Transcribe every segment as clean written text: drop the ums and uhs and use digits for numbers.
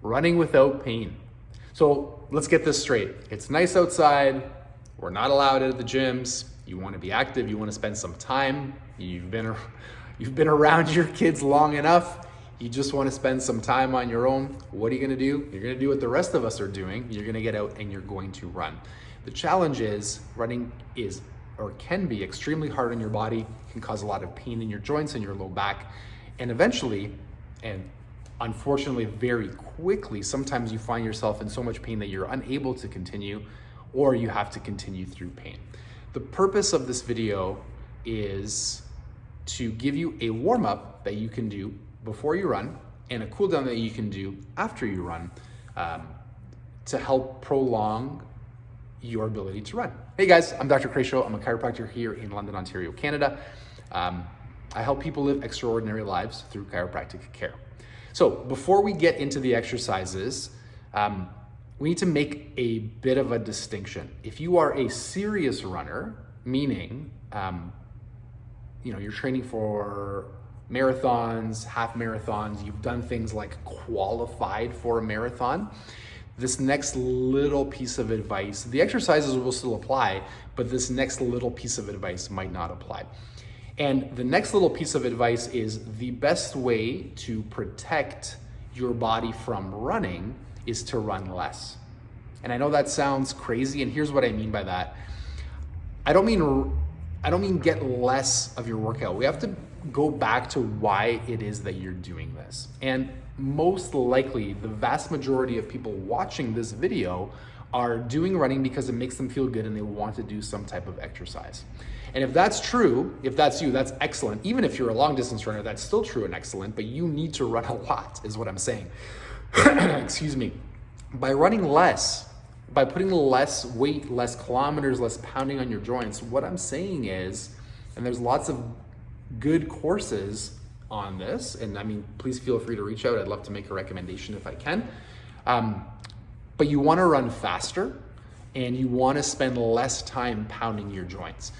running without pain. So let's get this straight. It's nice outside. We're not allowed at the gyms. You want to be active. You want to spend some time. You've been around your kids long enough. You just want to spend some time on your own. What are you going to do? You're going to do what the rest of us are doing. You're going to get out and you're going to run. The challenge is running is or can be extremely hard on your body, can cause a lot of pain in your joints and your low back. And eventually, and unfortunately very quickly, sometimes you find yourself in so much pain that you're unable to continue, or you have to continue through pain. The purpose of this video is to give you a warm-up that you can do before you run and a cool down that you can do after you run to help prolong your ability to run. Hey guys, I'm Dr. Kresimir. I'm a chiropractor here in London, Ontario, Canada. I help people live extraordinary lives through chiropractic care. So before we get into the exercises, we need to make a bit of a distinction. If you are a serious runner, meaning you're training for marathons, half marathons, you've done things like qualified for a marathon, this next little piece of advice, the exercises will still apply, but this next little piece of advice might not apply. And the next little piece of advice is the best way to protect your body from running is to run less. And I know that sounds crazy, and here's what I mean by that. I don't mean get less of your workout. We have to go back to why it is that you're doing this. And most likely, the vast majority of people watching this video are doing running because it makes them feel good and they want to do some type of exercise. And if that's true, if that's you, that's excellent. Even if you're a long distance runner, that's still true and excellent, but you need to run a lot is what I'm saying. Excuse me. By running less, by putting less weight, less kilometers, less pounding on your joints, what I'm saying is, and there's lots of good courses on this, and I mean, please feel free to reach out. I'd love to make a recommendation if I can. But you want to run faster and you want to spend less time pounding your joints.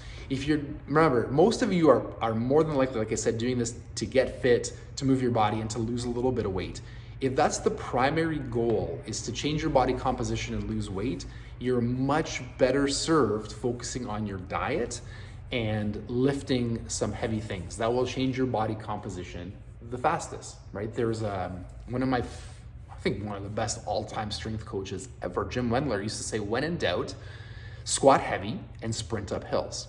Remember, most of you are more than likely, like I said, doing this to get fit, to move your body and to lose a little bit of weight. If that's the primary goal, is to change your body composition and lose weight, you're much better served focusing on your diet and lifting some heavy things. That will change your body composition the fastest, right? There's one of the best all-time strength coaches ever, Jim Wendler, used to say, when in doubt, squat heavy and sprint up hills.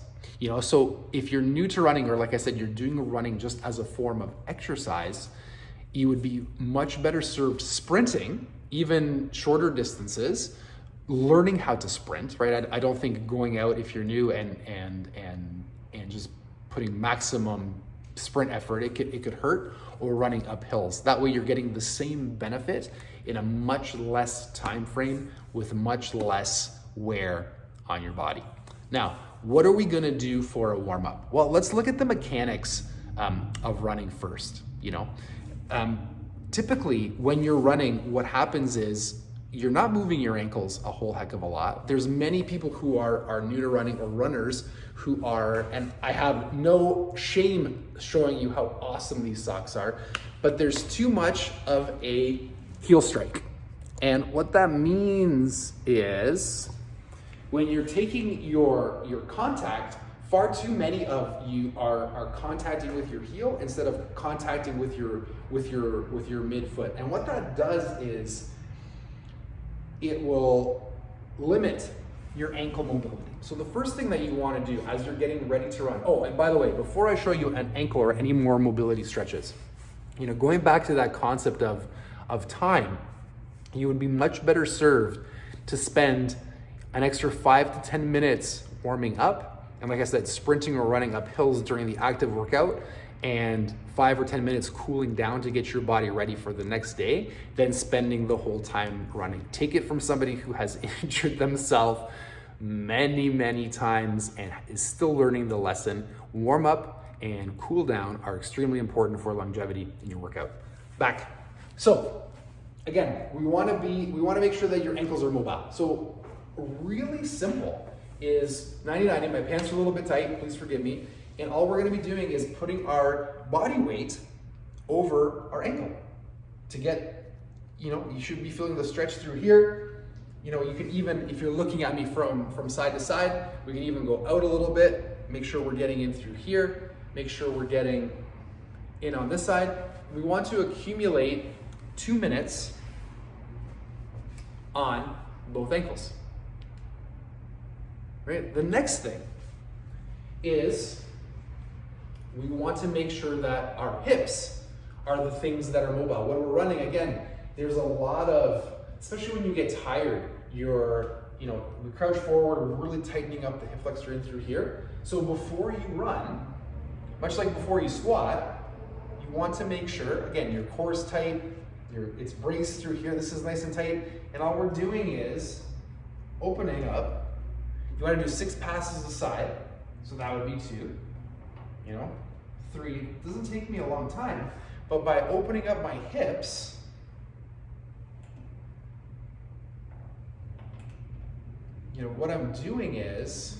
So if you're new to running, or like I said, you're doing running just as a form of exercise, you would be much better served sprinting, even shorter distances, learning how to sprint, right? I don't think going out if you're new and just putting maximum sprint effort, it could hurt, or running up hills. That way you're getting the same benefit in a much less time frame with much less wear on your body. Now, what are we gonna do for a warm up? Well, let's look at the mechanics of running first. Typically when you're running, what happens is you're not moving your ankles a whole heck of a lot. There's many people who are new to running, or runners who are, and I have no shame showing you how awesome these socks are, but there's too much of a heel strike. And what that means is when you're taking your contact, far too many of you are contacting with your heel instead of contacting with your midfoot. And what that does is it will limit your ankle mobility. So the first thing that you want to do as you're getting ready to run, oh, and by the way, before I show you an ankle or any more mobility stretches, going back to that concept of time, you would be much better served to spend an extra 5 to 10 minutes warming up, and like I said, sprinting or running up hills during the active workout, and 5 or 10 minutes cooling down to get your body ready for the next day, than spending the whole time running. Take it from somebody who has injured themselves many, many times and is still learning the lesson. Warm up and cool down are extremely important for longevity in your workout. Back. So again, we want to make sure that your ankles are mobile. So really simple is 90-90. My pants are a little bit tight, please forgive me. And all we're going to be doing is putting our body weight over our ankle to get you should be feeling the stretch through here. You can even, if you're looking at me from side to side, we can even go out a little bit, make sure we're getting in through here, make sure we're getting in on this side. We want to accumulate 2 minutes on both ankles. Right? The next thing is we want to make sure that our hips are the things that are mobile. When we're running, again, there's a lot of, especially when you get tired, we crouch forward, we're really tightening up the hip flexor in through here. So before you run, much like before you squat, you want to make sure, again, your core is tight, it's braced through here, this is nice and tight, and all we're doing is opening up. You want to do 6 passes aside, so that would be 2, 3. It doesn't take me a long time, but by opening up my hips, what I'm doing is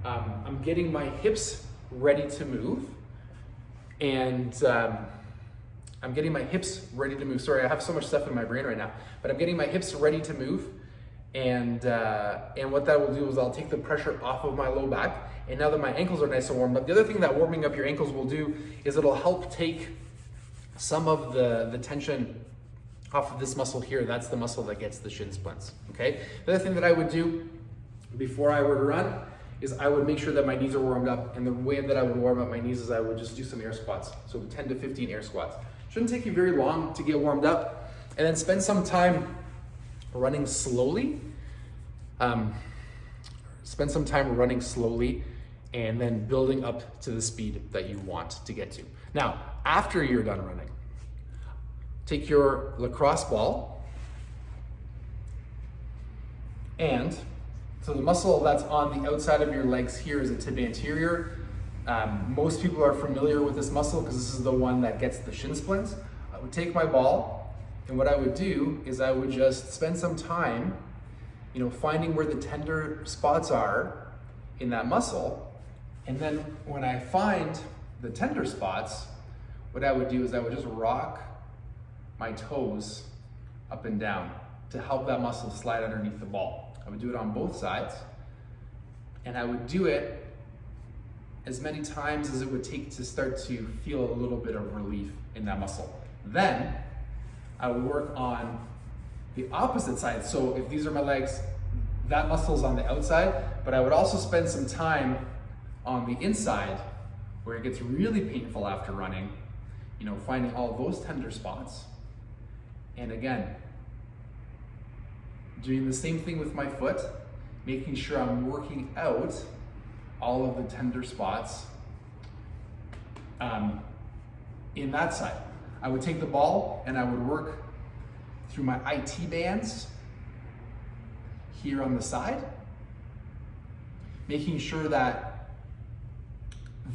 I'm getting my hips ready to move, and I'm getting my hips ready to move. Sorry, I have so much stuff in my brain right now, but I'm getting my hips ready to move, and what that will do is I'll take the pressure off of my low back, and now that my ankles are nice and warmed up, the other thing that warming up your ankles will do is it'll help take some of the tension off of this muscle here. That's the muscle that gets the shin splints, okay? The other thing that I would do before I were to run is I would make sure that my knees are warmed up, and the way that I would warm up my knees is I would just do some air squats, so 10 to 15 air squats. Shouldn't take you very long to get warmed up, and then spend some time running slowly. Spend some time running slowly and then building up to the speed that you want to get to. Now, after you're done running, take your lacrosse ball, and so the muscle that's on the outside of your legs here is a tib anterior. Most people are familiar with this muscle because this is the one that gets the shin splints. I would take my ball, and what I would do is I would just spend some time, finding where the tender spots are in that muscle. And then when I find the tender spots, what I would do is I would just rock my toes up and down to help that muscle slide underneath the ball. I would do it on both sides, and I would do it as many times as it would take to start to feel a little bit of relief in that muscle. Then I would work on the opposite side. So if these are my legs, that muscle is on the outside, but I would also spend some time on the inside where it gets really painful after running, finding all those tender spots. And again, doing the same thing with my foot, making sure I'm working out all of the tender spots in that side. I would take the ball and I would work through my IT bands here on the side, making sure that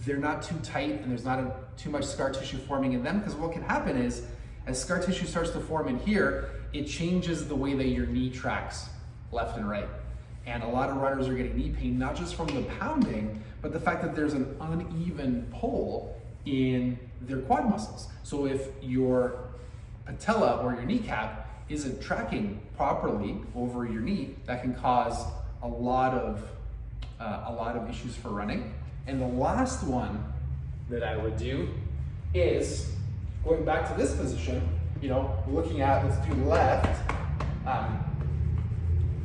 they're not too tight and there's not too much scar tissue forming in them, because what can happen is as scar tissue starts to form in here, it changes the way that your knee tracks left and right. And a lot of runners are getting knee pain, not just from the pounding, but the fact that there's an uneven pull in their quad muscles. So if your patella or your kneecap isn't tracking properly over your knee, that can cause a lot of issues for running. And the last one that I would do is going back to this position, looking at, let's do left,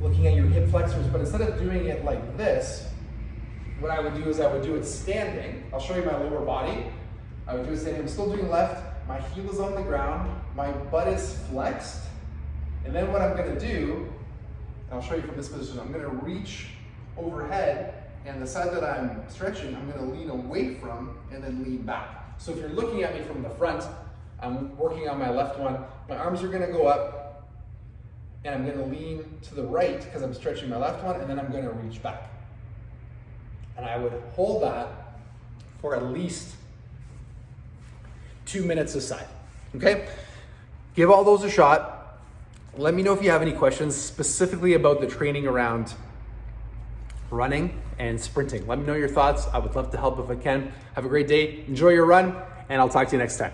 looking at your hip flexors, but instead of doing it like this, what I would do is I would do it standing. I'll show you my lower body. I would do it standing. I'm still doing left. My heel is on the ground. My butt is flexed. And then what I'm going to do, I'll show you from this position, I'm going to reach overhead, and the side that I'm stretching, I'm going to lean away from and then lean back. So if you're looking at me from the front, I'm working on my left one. My arms are going to go up, and I'm going to lean to the right because I'm stretching my left one, and then I'm going to reach back. And I would hold that for at least 2 minutes aside, okay? Give all those a shot. Let me know if you have any questions specifically about the training around running and sprinting. Let me know your thoughts. I would love to help if I can. Have a great day. Enjoy your run, and I'll talk to you next time.